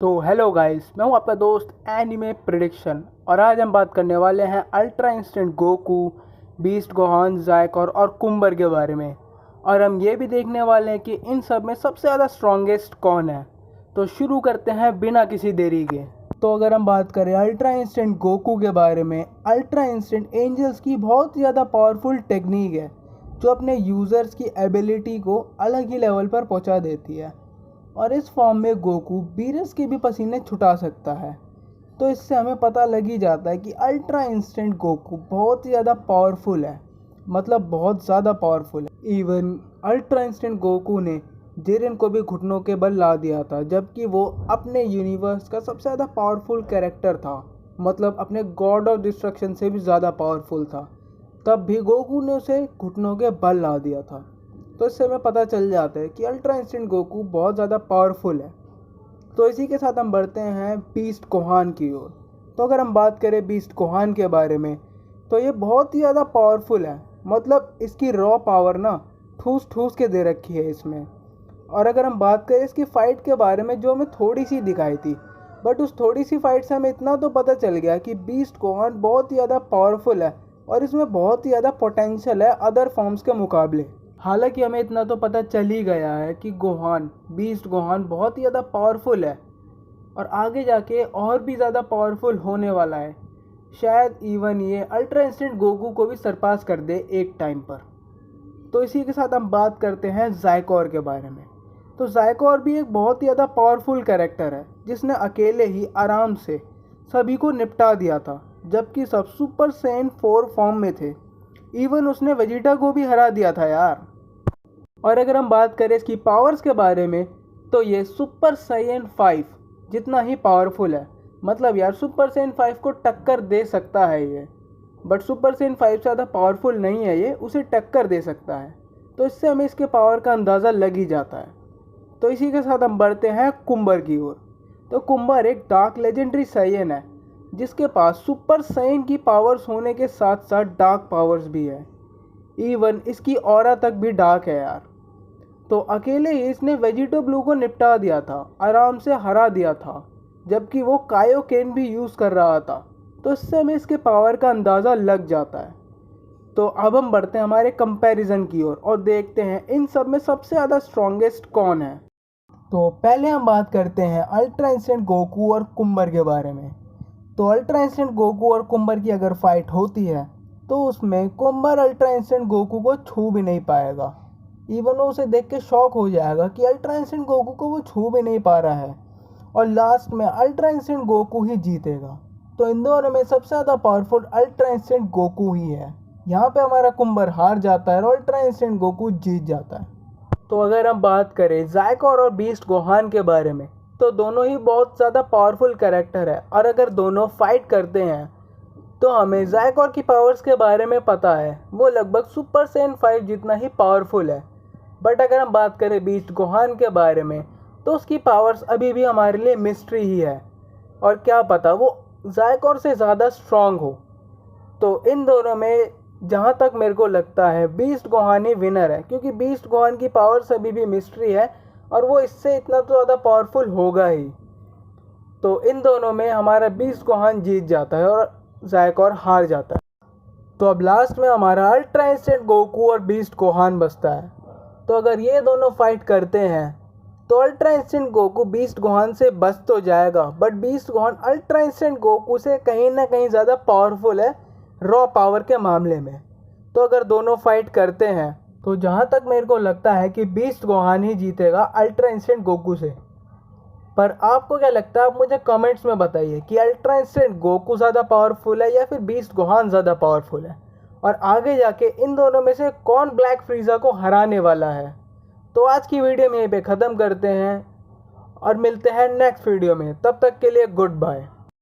तो hello guys, मैं हूं आपका दोस्त एनिमे प्रिडिक्शन। और आज हम बात करने वाले हैं ultra instinct Goku, beast Gohan, जायकोर और कुम्बर के बारे में। और हम ये भी देखने वाले हैं कि इन सब में सबसे ज़्यादा स्ट्रॉन्गेस्ट कौन है। तो शुरू करते हैं बिना किसी देरी के। तो अगर हम बात करें अल्ट्रा इंस्टेंट गोकू के बारे में, अल्ट्रा इंस्टेंट एंजल्स की बहुत ही ज़्यादा पावरफुल टेक्निक है जो अपने यूज़र्स की एबिलिटी को अलग ही लेवल पर पहुंचा देती है। और इस फॉर्म में गोकू बीरस के भी पसीने छुटा सकता है। तो इससे हमें पता लग ही जाता है कि अल्ट्रा इंस्टेंट गोकू बहुत ही ज़्यादा पावरफुल है, मतलब बहुत ज़्यादा पावरफुल है। इवन अल्ट्रा इंस्टेंट गोकू ने जिरेन को भी घुटनों के बल ला दिया था, जबकि वो अपने यूनिवर्स का सबसे ज़्यादा पावरफुल कैरेक्टर था, मतलब अपने गॉड ऑफ डिस्ट्रक्शन से भी ज़्यादा पावरफुल था। तब भी गोकू ने उसे घुटनों के बल ला दिया था। तो इससे हमें पता चल जाता है कि अल्ट्रा इंस्टेंट गोकू बहुत ज़्यादा पावरफुल है। तो इसी के साथ हम बढ़ते हैं बीस्ट गोहान की ओर। तो अगर हम बात करें बीस्ट गोहान के बारे में, तो ये बहुत ही ज़्यादा पावरफुल है, मतलब इसकी रॉ पावर ना ठूस ठूस के दे रखी है इसमें। और अगर हम बात करें इसकी फ़ाइट के बारे में, जो हमें थोड़ी सी दिखाई थी, बट उस थोड़ी सी फाइट से हमें इतना तो पता चल गया कि बीस्ट गोहान बहुत ही ज़्यादा पावरफुल है और इसमें बहुत ही ज़्यादा पोटेंशियल है अदर फॉर्म्स के मुकाबले। हालांकि हमें इतना तो पता चल ही गया है कि गोहान, बीस्ट गोहान बहुत ही ज़्यादा पावरफुल है और आगे जाके और भी ज़्यादा पावरफुल होने वाला है। शायद इवन ये अल्ट्रा इंस्टेंट गोकू को भी सरपास कर दे एक टाइम पर। तो इसी के साथ हम बात करते हैं जायकोर के बारे में। तो जायकोर भी एक बहुत ही ज़्यादा पावरफुल कैरेक्टर है जिसने अकेले ही आराम से सभी को निपटा दिया था, जबकि सब सुपर सैयन 4 फॉर्म में थे। इवन उसने वेजिटा को भी हरा दिया था यार। और अगर हम बात करें इसकी पावर्स के बारे में, तो ये सुपर साइयन 5 जितना ही पावरफुल है। मतलब यार सुपर साइयन 5 को टक्कर दे सकता है ये, बट सुपर साइयन 5 से ज़्यादा पावरफुल नहीं है ये, उसे टक्कर दे सकता है। तो इससे हमें इसके पावर का अंदाज़ा लग ही जाता है। तो इसी के साथ हम बढ़ते हैं कुम्बर की ओर। तो कुम्बर एक डार्क लेजेंडरी साइयन है जिसके पास सुपर साइयन की पावर्स होने के साथ साथ डार्क पावर्स भी है। इवन इसकी ऑरा तक भी डार्क है यार। तो अकेले ही इसने वेजिटो ब्लू को निपटा दिया था, आराम से हरा दिया था, जबकि वो कायोकेन भी यूज़ कर रहा था। तो इससे हमें इसके पावर का अंदाज़ा लग जाता है। तो अब हम बढ़ते हैं हमारे कंपैरिजन की ओर और देखते हैं इन सब में सबसे ज़्यादा स्ट्रॉन्गेस्ट कौन है। तो पहले हम बात करते हैं अल्ट्रा इंस्टेंट गोकू और कुम्बर के बारे में। तो अल्ट्रा इंस्टेंट गोकू और कुम्बर की अगर फाइट होती है तो उसमें कुम्बर अल्ट्रा इंस्टेंट गोकू को छू भी नहीं पाएगा। इवन वो उसे देख के शॉक हो जाएगा कि अल्ट्रा इंस्टेंट गोकू को वो छू भी नहीं पा रहा है, और लास्ट में अल्ट्रा इंस्टेंट गोकू ही जीतेगा। तो इन दोनों में सबसे ज़्यादा पावरफुल अल्ट्रा इंस्टेंट गोकू ही है। यहाँ पे हमारा कुम्बर हार जाता है और अल्ट्रा इंस्टेंट गोकू जीत जाता है। तो अगर हम बात करें जायकोर और बीस्ट गोहान के बारे में, तो दोनों ही बहुत ज़्यादा पावरफुल कैरेक्टर है। और अगर दोनों फाइट करते हैं तो हमें जायकोर की पावर्स के बारे में पता है, वो लगभग सुपर सैयन 5 जितना ही पावरफुल है। बट अगर हम बात करें बीस्ट गोहान के बारे में, तो उसकी पावर्स अभी भी हमारे लिए मिस्ट्री ही है, और क्या पता वो जायकोर से ज़्यादा स्ट्रॉन्ग हो। तो इन दोनों में जहाँ तक मेरे को लगता है बीस्ट गोहान ही विनर है, क्योंकि बीस्ट गोहान की पावर्स अभी भी मिस्ट्री है और वो इससे इतना तो ज़्यादा पावरफुल होगा ही। तो इन दोनों में हमारा बीस्ट गोहान जीत जाता है और जायकोर हार जाता है। तो अब लास्ट में हमारा अल्ट्रा इंस्टेंट गोकू और बीस्ट गोहान बचता है। तो अगर ये दोनों फाइट करते हैं तो ultra instinct Goku beast Gohan से बच तो जाएगा, but beast Gohan ultra instinct Goku से कहीं ना कहीं ज़्यादा पावरफुल है रॉ पावर के मामले में। तो अगर दोनों फाइट करते हैं तो जहाँ तक मेरे को लगता है कि बीस्ट गोहान ही जीतेगा अल्ट्रा इंस्टेंट गोकू से। पर आपको क्या लगता है, आप मुझे कमेंट्स में बताइए कि अल्ट्रा इंस्टेंट गोकू ज़्यादा पावरफुल है या फिर बीस्ट गोहान ज़्यादा पावरफुल है, और आगे जाके इन दोनों में से कौन ब्लैक फ्रीज़ा को हराने वाला है। तो आज की वीडियो में यहीं पे ख़त्म करते हैं और मिलते हैं नेक्स्ट वीडियो में। तब तक के लिए गुड बाय।